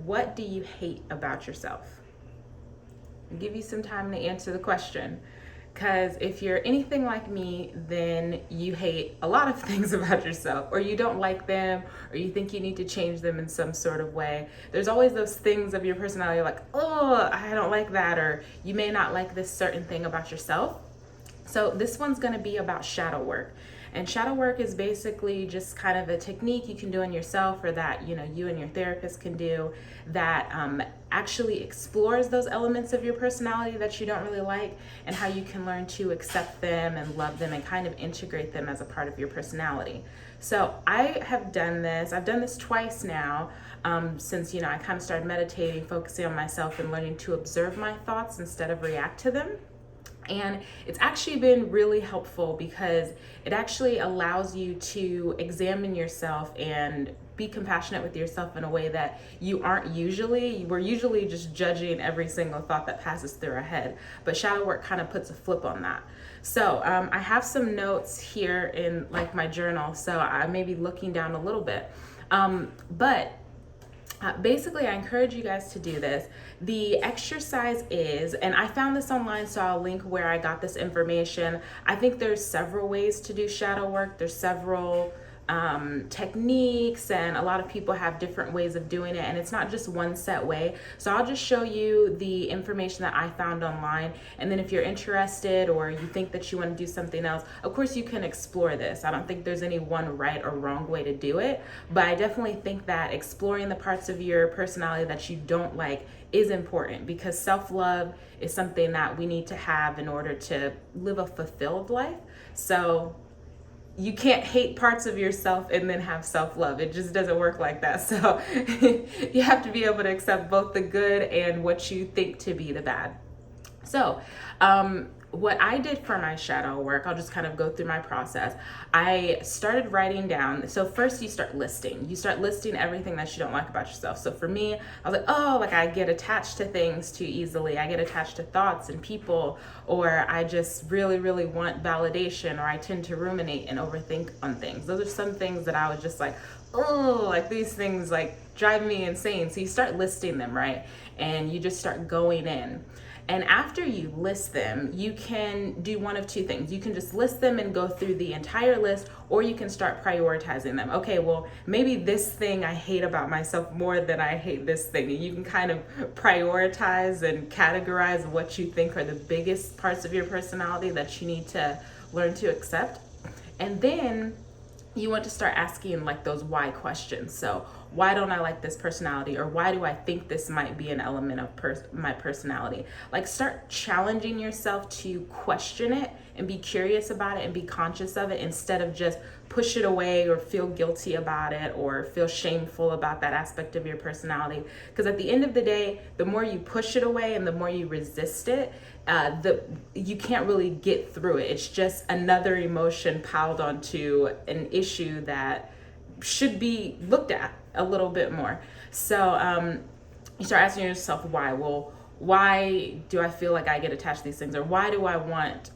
what do you hate about yourself? I'll give you some time to answer the question. Because if you're anything like me, then you hate a lot of things about yourself, or you don't like them, or you think you need to change them in some sort of way. There's always those things of your personality like, oh, I don't like that, or you may not like this certain thing about yourself. So this one's going to be about shadow work. And shadow work is basically just kind of a technique you can do on yourself, or that you and your therapist can do, that actually explores those elements of your personality that you don't really like, and how you can learn to accept them and love them and kind of integrate them as a part of your personality. So I have done this. I've done this twice now, since I kind of started meditating, focusing on myself and learning to observe my thoughts instead of react to them. And it's actually been really helpful because it actually allows you to examine yourself and be compassionate with yourself in a way that we're usually just judging every single thought that passes through our head. But shadow work kind of puts a flip on that. So I have some notes here in like my journal, so I may be looking down a little bit. Basically, I encourage you guys to do this. The exercise is, and I found this online, so I'll link where I got this information. I think there's several ways to do shadow work. There's several techniques, and a lot of people have different ways of doing it, and it's not just one set way. So I'll just show you the information that I found online, and then if you're interested or you think that you want to do something else, of course you can explore this. I don't think there's any one right or wrong way to do it, but I definitely think that exploring the parts of your personality that you don't like is important, because self-love is something that we need to have in order to live a fulfilled life. So you can't hate parts of yourself and then have self-love. It just doesn't work like that. So you have to be able to accept both the good and what you think to be the bad. So what I did for my shadow work, I'll just kind of go through my process. I started writing down. So first you start listing. You start listing everything that you don't like about yourself. So for me, I was like, I get attached to things too easily. I get attached to thoughts and people, or I just really, really want validation, or I tend to ruminate and overthink on things. Those are some things that I was just like, like these things like drive me insane. So you start listing them, right? And you just start going in. And after you list them, you can do one of two things. You can just list them and go through the entire list, or you can start prioritizing them. Okay, well, maybe this thing I hate about myself more than I hate this thing. And you can kind of prioritize and categorize what you think are the biggest parts of your personality that you need to learn to accept. And then you want to start asking like those why questions. So why don't I like this personality? Or why do I think this might be an element of my personality? Like start challenging yourself to question it and be curious about it and be conscious of it, instead of just push it away or feel guilty about it or feel shameful about that aspect of your personality. Because at the end of the day, the more you push it away and the more you resist it, you can't really get through it. It's just another emotion piled onto an issue that should be looked at a little bit more. So you start asking yourself why. Well, why do I feel like I get attached to these things? Or why do I want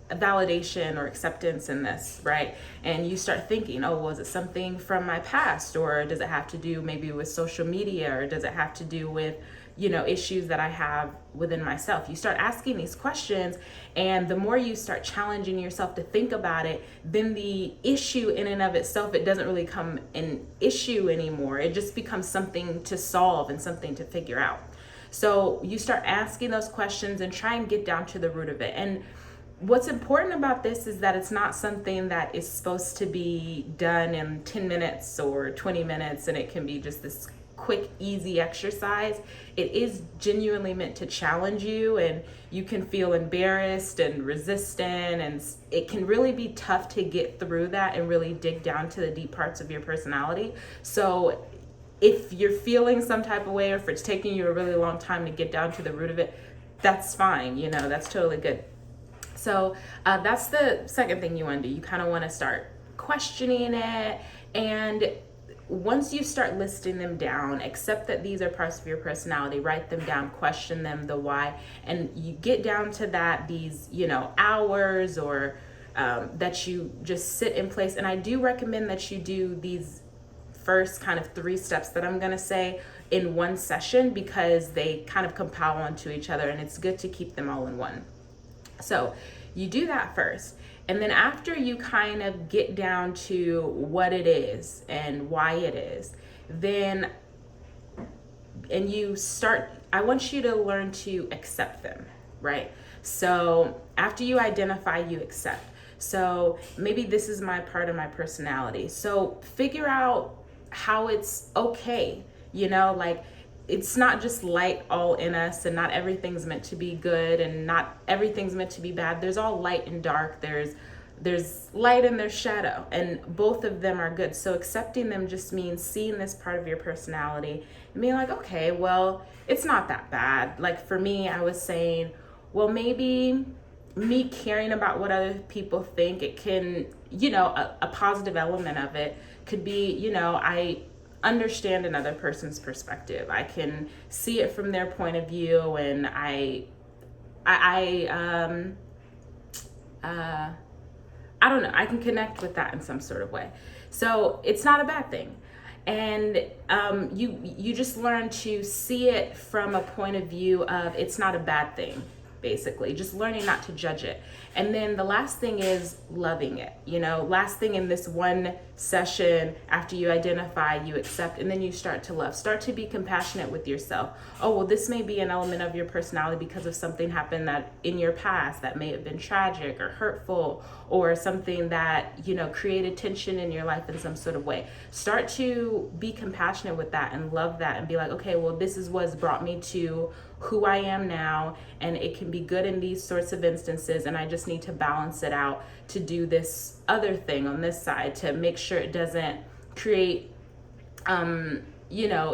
validation or acceptance in this, right? And you start thinking, was it something from my past? Or does it have to do maybe with social media? Or does it have to do with issues that I have within myself? You start asking these questions, and the more you start challenging yourself to think about it, then the issue in and of itself, it doesn't really become an issue anymore. It just becomes something to solve and something to figure out. So you start asking those questions and try and get down to the root of it. And what's important about this is that it's not something that is supposed to be done in 10 minutes or 20 minutes, and it can be just this quick, easy exercise. It is genuinely meant to challenge you, and you can feel embarrassed and resistant, and it can really be tough to get through that and really dig down to the deep parts of your personality. So if you're feeling some type of way, or if it's taking you a really long time to get down to the root of it, that's fine. That's totally good. So that's the second thing you want to do. You kind of want to start questioning it, and once you start listing them down, accept that these are parts of your personality, write them down, question them, the why, and you get down to that, these, hours, or that you just sit in place. And I do recommend that you do these first kind of 3 steps that I'm gonna say in one session, because they kind of compile onto each other, and it's good to keep them all in one. So you do that first. And then after you kind of get down to what it is and why it is, then, and you start, I want you to learn to accept them, right? So after you identify, you accept. So maybe this is my part of my personality. So figure out how it's okay, like, it's not just light all in us, and not everything's meant to be good and not everything's meant to be bad. There's all light and dark. There's light and there's shadow, and both of them are good. So accepting them just means seeing this part of your personality and being like, okay, well, it's not that bad. Like for me, I was saying, well, maybe me caring about what other people think, it can, a positive element of it could be, I understand another person's perspective. I can see it from their point of view, and I don't know, I can connect with that in some sort of way. So it's not a bad thing. And you just learn to see it from a point of view of it's not a bad thing, basically, just learning not to judge it. And then the last thing is loving it. Last thing in this one session, after you identify, you accept, and then you start to love. Start to be compassionate with yourself. Oh, well, this may be an element of your personality because of something happened that in your past that may have been tragic or hurtful, or something that, created tension in your life in some sort of way. Start to be compassionate with that and love that, and be like, okay, well, this is what's brought me to who I am now, and it can be good in these sorts of instances, and I just need to balance it out to do this other thing on this side to make sure it doesn't create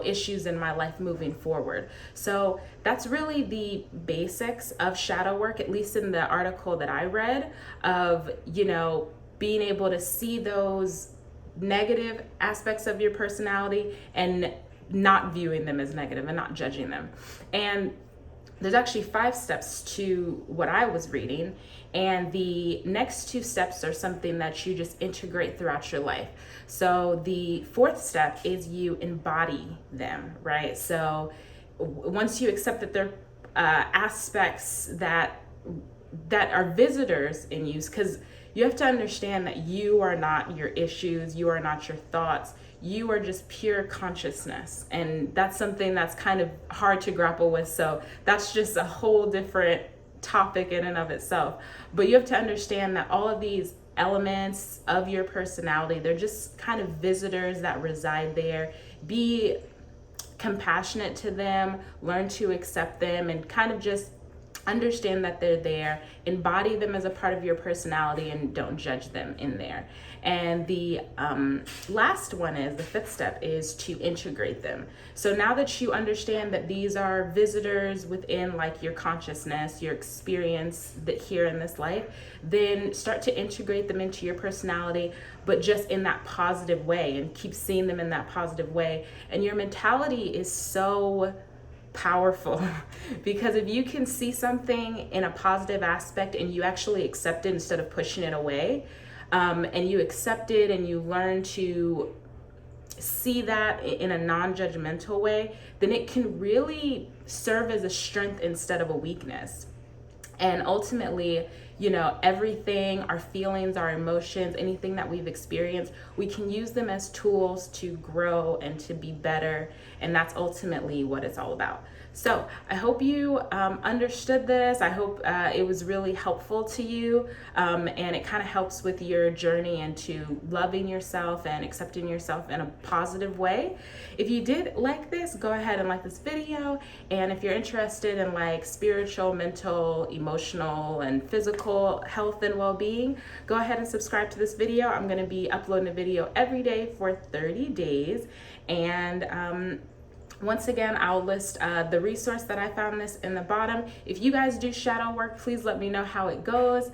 issues in my life moving forward. So that's really the basics of shadow work, at least in the article that I read, of being able to see those negative aspects of your personality and not viewing them as negative and not judging them. And there's actually 5 steps to what I was reading, and the next 2 steps are something that you just integrate throughout your life. So the 4th step is you embody them, right? So once you accept that they're aspects that are visitors in you, because you have to understand that you are not your issues, you are not your thoughts, you are just pure consciousness. And that's something that's kind of hard to grapple with. So that's just a whole different topic in and of itself. But you have to understand that all of these elements of your personality, they're just kind of visitors that reside there. Be compassionate to them, learn to accept them, and kind of just understand that they're there, embody them as a part of your personality, and don't judge them in there. And the last one is, the 5th step is to integrate them. So now that you understand that these are visitors within like your consciousness, your experience that here in this life, then start to integrate them into your personality, but just in that positive way, and keep seeing them in that positive way. And your mentality is so powerful because if you can see something in a positive aspect and you actually accept it instead of pushing it away, and you accept it and you learn to see that in a non-judgmental way, then it can really serve as a strength instead of a weakness. And ultimately, everything, our feelings, our emotions, anything that we've experienced, we can use them as tools to grow and to be better. And that's ultimately what it's all about. So I hope you understood this. I hope it was really helpful to you, and it kind of helps with your journey into loving yourself and accepting yourself in a positive way. If you did like this, go ahead and like this video. And if you're interested in like spiritual, mental, emotional, and physical health and well-being, go ahead and subscribe to this video. I'm going to be uploading a video every day for 30 days. And once again, I'll list the resource that I found this in the bottom. If you guys do shadow work, please let me know how it goes.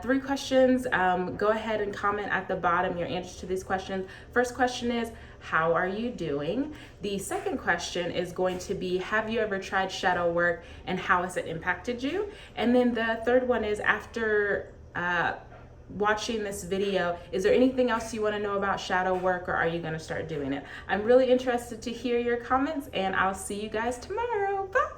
3 questions. Go ahead and comment at the bottom your answers to these questions. First question is, how are you doing? The second question is going to be, have you ever tried shadow work and how has it impacted you? And then the third one is, after watching this video, is there anything else you want to know about shadow work, or are you going to start doing it? I'm really interested to hear your comments, and I'll see you guys tomorrow. Bye.